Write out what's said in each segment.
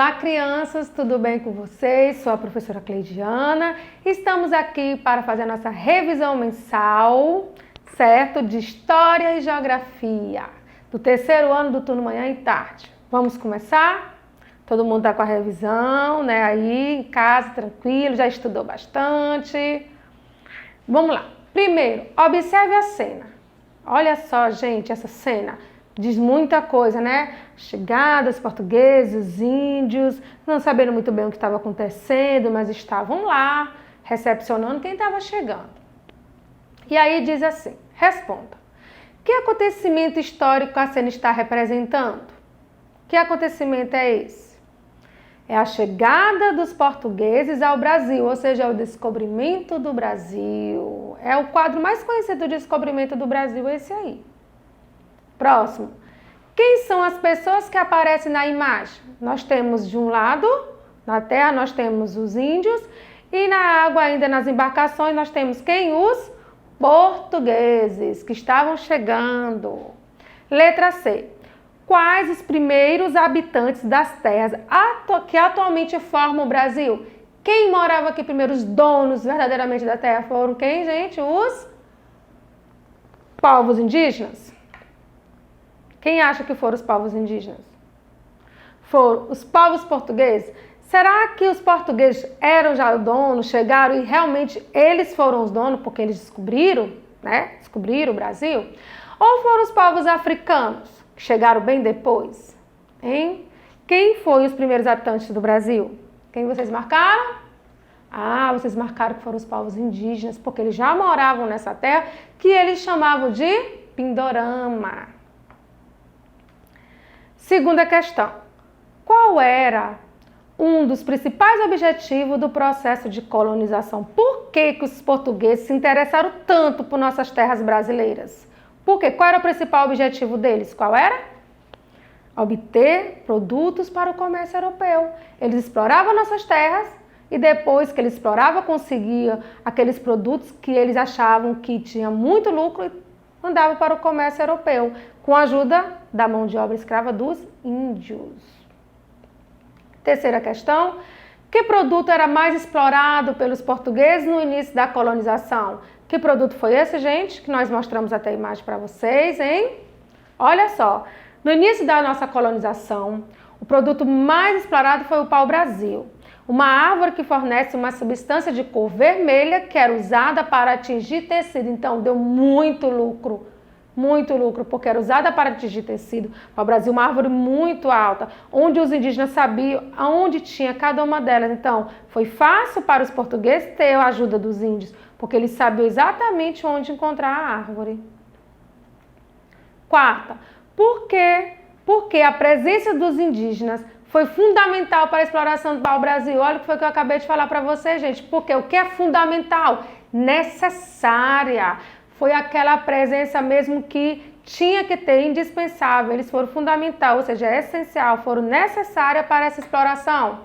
Olá, crianças, tudo bem com vocês? Sou a professora Cleidiana. Estamos aqui para fazer a nossa revisão mensal, certo? De História e Geografia, do terceiro ano do turno manhã e tarde. Vamos começar? Todo mundo está com a revisão, né? Aí em casa, tranquilo, já estudou bastante. Vamos lá. Primeiro, observe a cena. Olha só, gente, essa cena diz muita coisa, né? Chegada dos portugueses, os índios, não sabendo muito bem o que estava acontecendo, mas estavam lá, recepcionando quem estava chegando. E aí diz assim, responda. Que acontecimento histórico a cena está representando? Que acontecimento é esse? É a chegada dos portugueses ao Brasil, ou seja, é o descobrimento do Brasil. É o quadro mais conhecido do descobrimento do Brasil, esse aí. Próximo. Quem são as pessoas que aparecem na imagem? Nós temos de um lado, na terra, nós temos os índios e na água, ainda nas embarcações, nós temos quem? Os portugueses que estavam chegando. Letra C. Quais os primeiros habitantes das terras que atualmente formam o Brasil? Quem morava aqui primeiro? Os donos verdadeiramente da terra foram quem, gente? Os povos indígenas. Quem acha que foram os povos indígenas? Foram os povos portugueses? Será que os portugueses eram já donos, chegaram e realmente eles foram os donos porque eles descobriram, né? Descobriram o Brasil? Ou foram os povos africanos que chegaram bem depois? Hein? Quem foram os primeiros habitantes do Brasil? Quem vocês marcaram? Ah, vocês marcaram que foram os povos indígenas porque eles já moravam nessa terra que eles chamavam de Pindorama. Segunda questão, qual era um dos principais objetivos do processo de colonização? Por que os portugueses se interessaram tanto por nossas terras brasileiras? Por quê? Qual era o principal objetivo deles? Qual era? Obter produtos para o comércio europeu. Eles exploravam nossas terras e depois que eles exploravam, conseguiam aqueles produtos que eles achavam que tinha muito lucro e mandavam para o comércio europeu, com a ajuda da mão de obra escrava dos índios. Terceira questão, que produto era mais explorado pelos portugueses no início da colonização? Que produto foi esse, gente? Que nós mostramos até a imagem para vocês, hein? Olha só, no início da nossa colonização, o produto mais explorado foi o pau-brasil, uma árvore que fornece uma substância de cor vermelha que era usada para atingir tecido. Então, deu muito lucro, porque era usada para atingir tecido. O pau-brasil é uma árvore muito alta, onde os indígenas sabiam aonde tinha cada uma delas. Então, foi fácil para os portugueses ter a ajuda dos índios, porque eles sabiam exatamente onde encontrar a árvore. Quarta, por que a presença dos indígenas foi fundamental para a exploração do pau-brasil? Olha o que foi que eu acabei de falar para vocês, gente. Porque o que é fundamental? Necessária. Foi aquela presença mesmo que tinha que ter, indispensável. Eles foram fundamental, ou seja, essencial, foram necessárias para essa exploração.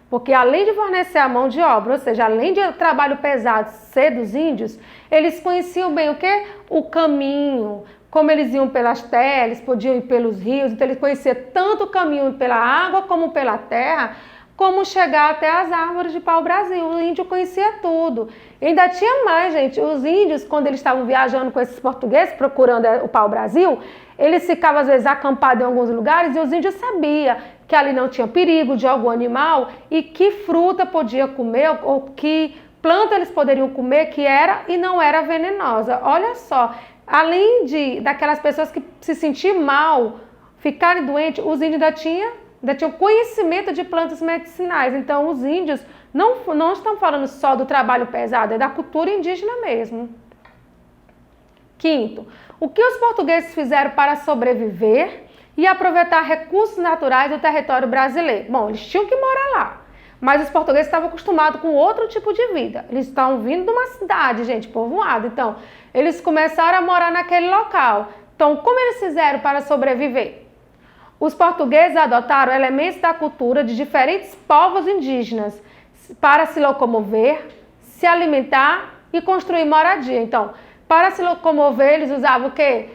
Porque além de fornecer a mão de obra, ou seja, além de trabalho pesado ser dos índios, eles conheciam bem o quê? O caminho, como eles iam pelas terras, eles podiam ir pelos rios, então eles conheciam tanto o caminho pela água como pela terra, como chegar até as árvores de pau-brasil. O índio conhecia tudo. E ainda tinha mais, gente. Os índios, quando eles estavam viajando com esses portugueses, procurando o pau-brasil, eles ficavam, às vezes, acampados em alguns lugares e os índios sabiam que ali não tinha perigo de algum animal e que fruta podia comer ou que planta eles poderiam comer que era e não era venenosa. Olha só, além daquelas pessoas que se sentiam mal, ficarem doentes, os índios ainda tinham conhecimento de plantas medicinais. Então, os índios não estão falando só do trabalho pesado, é da cultura indígena mesmo. Quinto, o que os portugueses fizeram para sobreviver e aproveitar recursos naturais do território brasileiro? Bom, eles tinham que morar lá, mas os portugueses estavam acostumados com outro tipo de vida. Eles estavam vindo de uma cidade, gente, povoada. Então, eles começaram a morar naquele local. Então, como eles fizeram para sobreviver? Os portugueses adotaram elementos da cultura de diferentes povos indígenas para se locomover, se alimentar e construir moradia. Então, para se locomover, eles usavam o quê?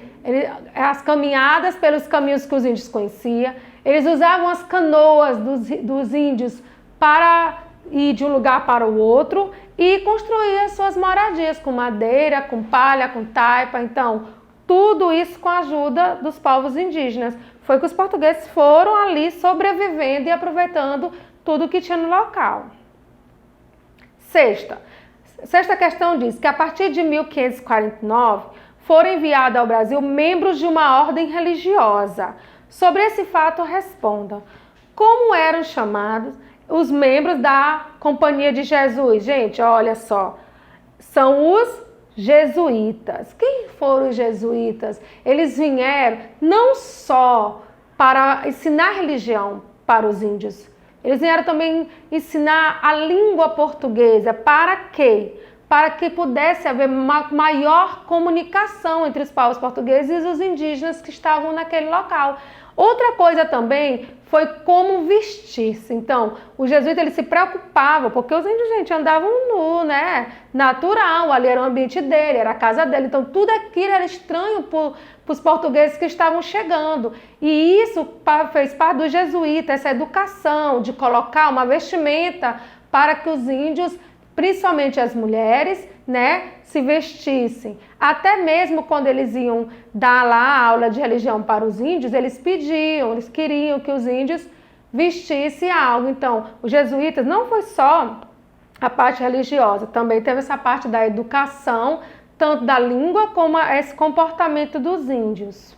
As caminhadas pelos caminhos que os índios conheciam. Eles usavam as canoas dos índios para ir de um lugar para o outro e construir suas moradias com madeira, com palha, com taipa. Então, tudo isso com a ajuda dos povos indígenas. Foi que os portugueses foram ali sobrevivendo e aproveitando tudo que tinha no local. Sexta questão diz que a partir de 1549 foram enviados ao Brasil membros de uma ordem religiosa. Sobre esse fato, responda. Como eram chamados os membros da Companhia de Jesus? Gente, olha só, são os jesuítas. Quem foram os jesuítas? Eles vieram não só para ensinar religião para os índios, eles vieram também ensinar a língua portuguesa. Para quê? Para que pudesse haver uma maior comunicação entre os povos portugueses e os indígenas que estavam naquele local. Outra coisa também foi como vestir-se. Então, os jesuítas eles se preocupavam, porque os índios, gente, andavam nu, né? Natural, ali era o ambiente dele, era a casa dele. Então, tudo aquilo era estranho para os portugueses que estavam chegando. E isso fez parte do jesuíta, essa educação de colocar uma vestimenta para que os índios, principalmente as mulheres, né, se vestissem. Até mesmo quando eles iam dar lá aula de religião para os índios, eles queriam que os índios vestissem algo. Então, os jesuítas não foi só a parte religiosa, também teve essa parte da educação, tanto da língua como esse comportamento dos índios.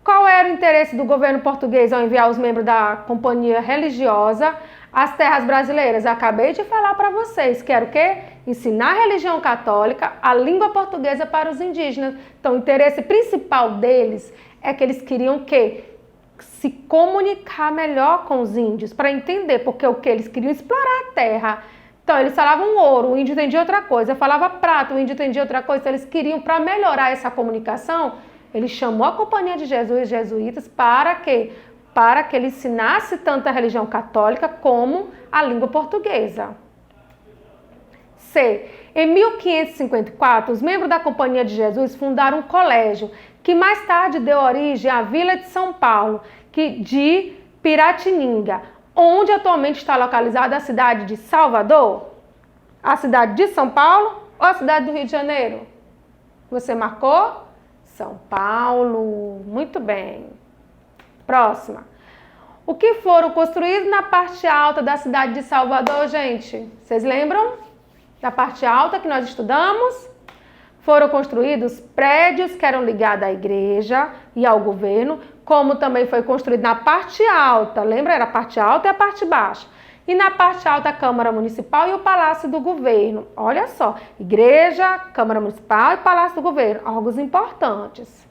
Qual era o interesse do governo português ao enviar os membros da companhia religiosa às terras brasileiras? Eu acabei de falar para vocês que era o quê? Ensinar a religião católica, a língua portuguesa para os indígenas. Então, o interesse principal deles é que eles queriam o quê? Se comunicar melhor com os índios, para entender, porque o que eles queriam explorar a terra. Então, eles falavam ouro, o índio entendia outra coisa, falava prata, o índio entendia outra coisa. Então, eles queriam, para melhorar essa comunicação, ele chamou a Companhia de Jesus e jesuítas para quê? Para que ele ensinasse tanto a religião católica como a língua portuguesa. C. Em 1554, os membros da Companhia de Jesus fundaram um colégio que mais tarde deu origem à Vila de São Paulo, de Piratininga, onde atualmente está localizada a cidade de Salvador, a cidade de São Paulo ou a cidade do Rio de Janeiro? Você marcou? São Paulo. Muito bem. Próxima. O que foram construídos na parte alta da cidade de Salvador, gente? Vocês lembram da parte alta que nós estudamos? Foram construídos prédios que eram ligados à igreja e ao governo, como também foi construído na parte alta, lembra? Era a parte alta e a parte baixa. E na parte alta a Câmara Municipal e o Palácio do Governo. Olha só, igreja, Câmara Municipal e Palácio do Governo, órgãos importantes.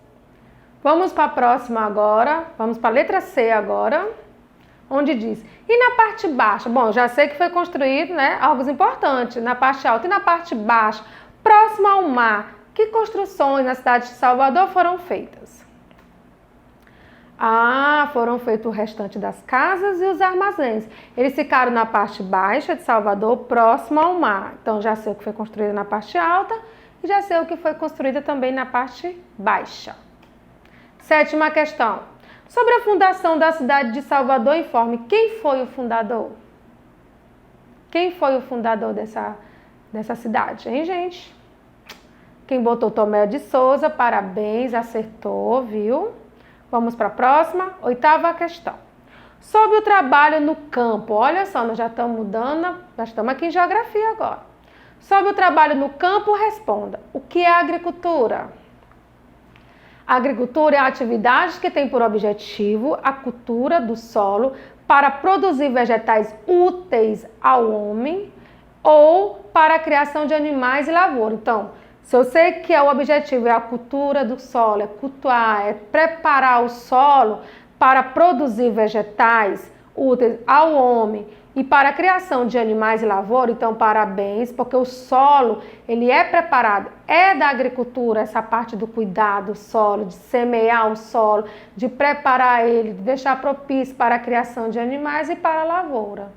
Vamos para a próxima agora, vamos para a letra C agora, onde diz, e na parte baixa? Bom, já sei que foi construído, né, órgãos importantes, na parte alta e na parte baixa, próximo ao mar. Que construções na cidade de Salvador foram feitas? Foram feitos o restante das casas e os armazéns. Eles ficaram na parte baixa de Salvador, próximo ao mar. Então, já sei o que foi construído na parte alta e já sei o que foi construído também na parte baixa. Sétima questão. Sobre a fundação da cidade de Salvador, informe quem foi o fundador? Quem foi o fundador dessa cidade, hein, gente? Quem botou Tomé de Souza, parabéns, acertou, viu? Vamos para a próxima, oitava questão. Sobre o trabalho no campo, olha só, nós já estamos mudando, já estamos aqui em geografia agora. Sobre o trabalho no campo, responda. O que é agricultura? A agricultura é a atividade que tem por objetivo a cultura do solo para produzir vegetais úteis ao homem ou para a criação de animais e lavoura. Então, se eu sei que o objetivo é a cultura do solo, é cultuar, é preparar o solo para produzir vegetais úteis ao homem e para a criação de animais e lavoura, então parabéns, porque o solo, ele é preparado, é da agricultura, essa parte do cuidado do solo, de semear o solo, de preparar ele, de deixar propício para a criação de animais e para a lavoura.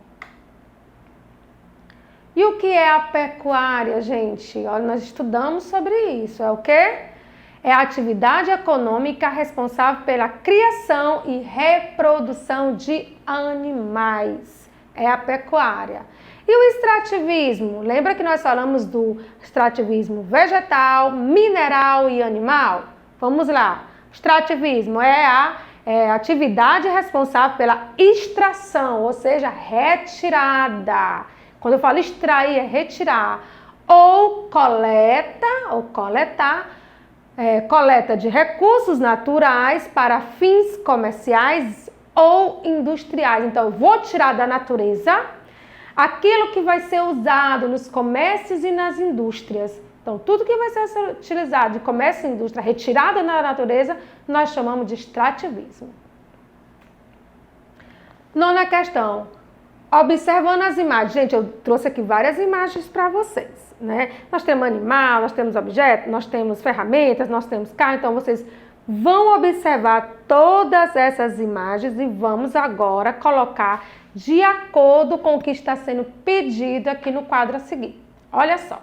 E o que é a pecuária, gente? Olha, nós estudamos sobre isso. É o quê? é a atividade econômica responsável pela criação e reprodução de animais. É a pecuária. E o extrativismo? Lembra que nós falamos do extrativismo vegetal, mineral e animal? Vamos lá. Extrativismo é a atividade responsável pela extração, ou seja, retirada. Quando eu falo extrair, é retirar. Ou coletar, coleta de recursos naturais para fins comerciais ou industriais. Então, eu vou tirar da natureza aquilo que vai ser usado nos comércios e nas indústrias. Então, tudo que vai ser utilizado de comércio e indústria, retirado da natureza, nós chamamos de extrativismo. Nona questão. Observando as imagens. Gente, eu trouxe aqui várias imagens para vocês, né? Nós temos animal, nós temos objeto, nós temos ferramentas, nós temos carro. Então, vocês vão observar todas essas imagens e vamos agora colocar de acordo com o que está sendo pedido aqui no quadro a seguir. Olha só.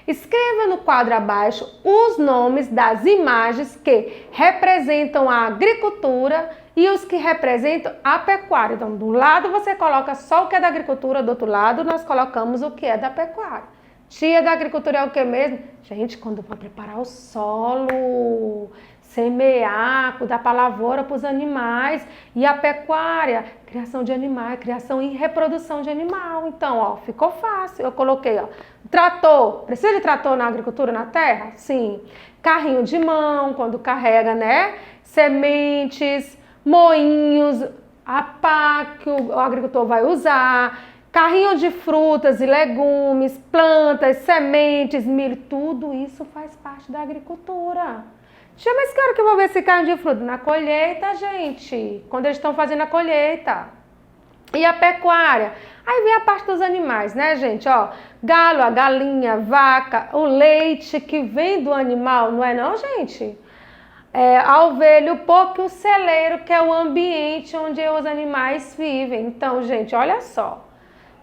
Escreva no quadro abaixo os nomes das imagens que representam a agricultura e os que representam a pecuária. Então, do lado você coloca só o que é da agricultura, do outro lado nós colocamos o que é da pecuária. Tia da agricultura é o que mesmo? Gente, quando vai preparar o solo, semear, dar para a lavoura para os animais. E a pecuária, criação de animais, criação e reprodução de animal. Então, ó, ficou fácil. Eu coloquei, ó, trator. Precisa de trator na agricultura, na terra? Sim. Carrinho de mão, quando carrega, né? Sementes, moinhos, a pá que o agricultor vai usar. Carrinho de frutas e legumes, plantas, sementes, milho. Tudo isso faz parte da agricultura. Tia, mas que hora que eu vou ver esse carrinho de fruta? Na colheita, gente. Quando eles estão fazendo a colheita. E a pecuária? Aí vem a parte dos animais, né, gente? Ó, galo, a galinha, vaca, o leite que vem do animal, não é não, gente? A ovelha, o porco e o celeiro, que é o ambiente onde os animais vivem. Então, gente, olha só.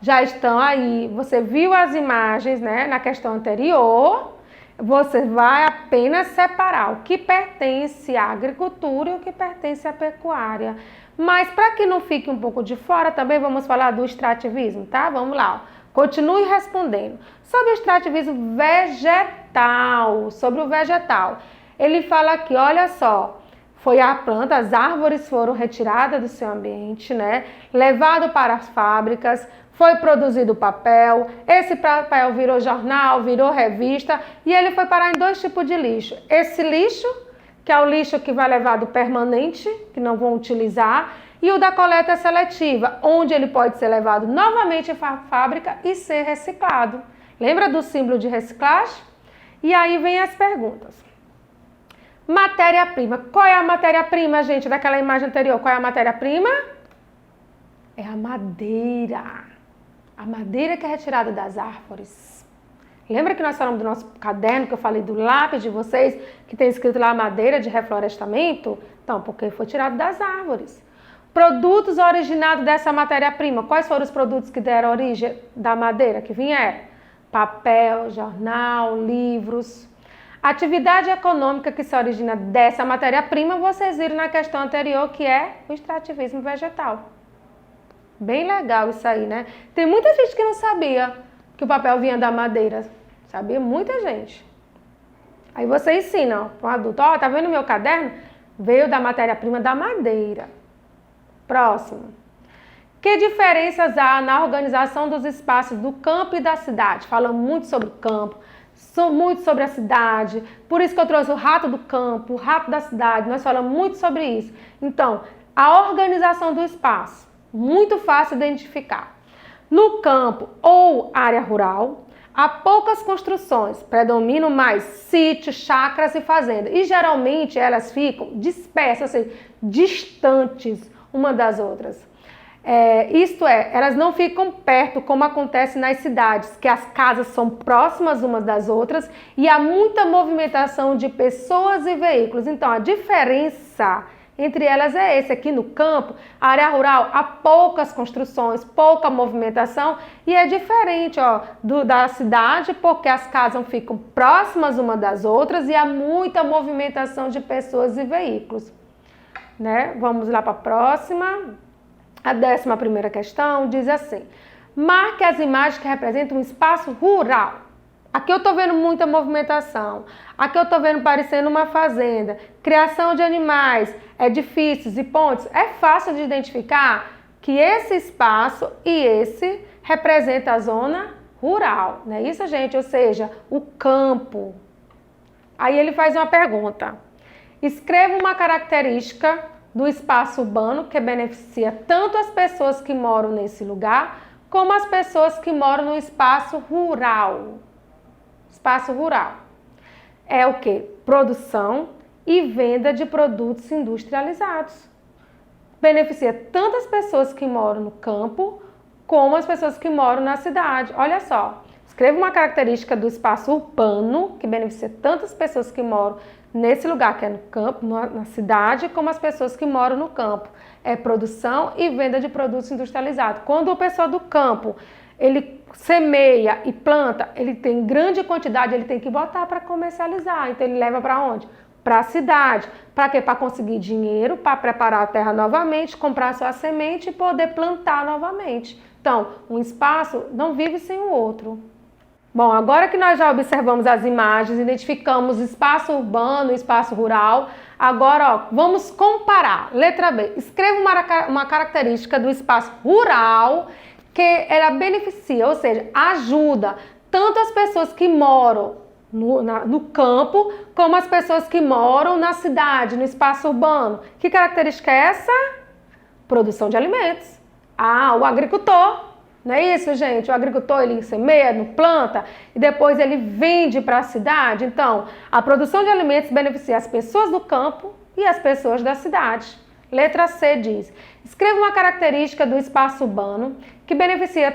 Já estão aí. Você viu as imagens, né, na questão anterior. Você vai apenas separar o que pertence à agricultura e o que pertence à pecuária. Mas para que não fique um pouco de fora, também vamos falar do extrativismo, tá? Vamos lá. Continue respondendo. Sobre o extrativismo vegetal, sobre o vegetal. Ele fala aqui, olha só, foi a planta, as árvores foram retiradas do seu ambiente, né? Levado para as fábricas, foi produzido papel, esse papel virou jornal, virou revista e ele foi parar em dois tipos de lixo. Esse lixo, que é o lixo que vai levar do permanente, que não vão utilizar, e o da coleta seletiva, onde ele pode ser levado novamente para a fábrica e ser reciclado. Lembra do símbolo de reciclagem? E aí vem as perguntas. Matéria-prima. Qual é a matéria-prima, gente, daquela imagem anterior? Qual é a matéria-prima? É a madeira. A madeira que é retirada das árvores. Lembra que nós falamos do nosso caderno, que eu falei do lápis de vocês, que tem escrito lá madeira de reflorestamento? Então, porque foi tirado das árvores. Produtos originados dessa matéria-prima. Quais foram os produtos que deram origem da madeira que vieram? Papel, jornal, livros. Atividade econômica que se origina dessa matéria-prima, vocês viram na questão anterior, que é o extrativismo vegetal. Bem legal isso aí, né? Tem muita gente que não sabia que o papel vinha da madeira. Sabia muita gente. Aí você ensina para um adulto, ó, tá vendo meu caderno? Veio da matéria-prima da madeira. Próximo. Que diferenças há na organização dos espaços do campo e da cidade? Falamos muito sobre o campo, muito sobre a cidade. Por isso que eu trouxe o rato do campo, o rato da cidade. Nós falamos muito sobre isso. Então, a organização do espaço. Muito fácil de identificar. No campo ou área rural, há poucas construções, predominam mais sítios, chácaras e fazendas. E geralmente elas ficam dispersas, ou seja, distantes uma das outras. Isto é, elas não ficam perto como acontece nas cidades, que as casas são próximas umas das outras e há muita movimentação de pessoas e veículos. Então, a diferença Entre elas é esse, aqui no campo, a área rural, há poucas construções, pouca movimentação e é diferente da cidade porque as casas ficam próximas uma das outras e há muita movimentação de pessoas e veículos. Né? Vamos lá para a próxima. A 11ª questão diz assim: marque as imagens que representam um espaço rural. Aqui eu estou vendo muita movimentação. Aqui eu estou vendo parecendo uma fazenda. Criação de animais, edifícios e pontes. É fácil de identificar que esse espaço e esse representa a zona rural. Não é isso, gente? Ou seja, o campo. Aí ele faz uma pergunta. Escreva uma característica do espaço urbano que beneficia tanto as pessoas que moram nesse lugar como as pessoas que moram no espaço rural. Espaço rural é o que? Produção e venda de produtos industrializados. Beneficia tanto as pessoas que moram no campo como as pessoas que moram na cidade. Olha só, escreva uma característica do espaço urbano que beneficia tanto as pessoas que moram nesse lugar, que é no campo, na cidade, como as pessoas que moram no campo. É produção e venda de produtos industrializados. Quando o pessoal do campo ele semeia e planta, ele tem grande quantidade, ele tem que botar para comercializar. Então ele leva para onde? Para a cidade. Para quê? Para conseguir dinheiro, para preparar a terra novamente, comprar sua semente e poder plantar novamente. Então, um espaço não vive sem o outro. Bom, agora que nós já observamos as imagens, identificamos espaço urbano e espaço rural, agora vamos comparar. Letra B. Escreva uma característica do espaço rural que ela beneficia, ou seja, ajuda tanto as pessoas que moram no campo, como as pessoas que moram na cidade, no espaço urbano. Que característica é essa? Produção de alimentos. O agricultor. Não é isso, gente? O agricultor, ele semeia, planta e depois ele vende para a cidade. Então, a produção de alimentos beneficia as pessoas do campo e as pessoas da cidade. Letra C diz: escreva uma característica do espaço urbano que beneficia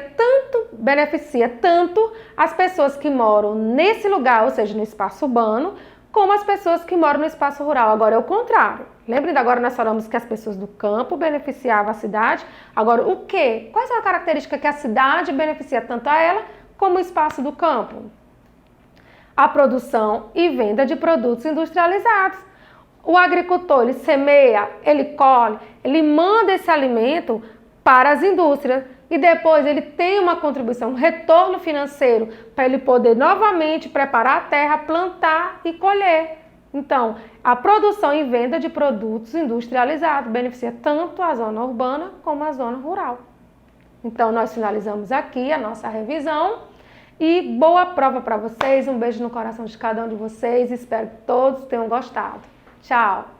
tanto as pessoas que moram nesse lugar, ou seja, no espaço urbano, como as pessoas que moram no espaço rural. Agora é o contrário. Lembrem, agora nós falamos que as pessoas do campo beneficiavam a cidade. Agora, o quê? Quais são as características que a cidade beneficia tanto a ela como o espaço do campo? A produção e venda de produtos industrializados. O agricultor, ele semeia, ele colhe, ele manda esse alimento para as indústrias e depois ele tem uma contribuição, um retorno financeiro para ele poder novamente preparar a terra, plantar e colher. Então, a produção e venda de produtos industrializados beneficia tanto a zona urbana como a zona rural. Então, nós finalizamos aqui a nossa revisão e boa prova para vocês. Um beijo no coração de cada um de vocês. Espero que todos tenham gostado. Tchau!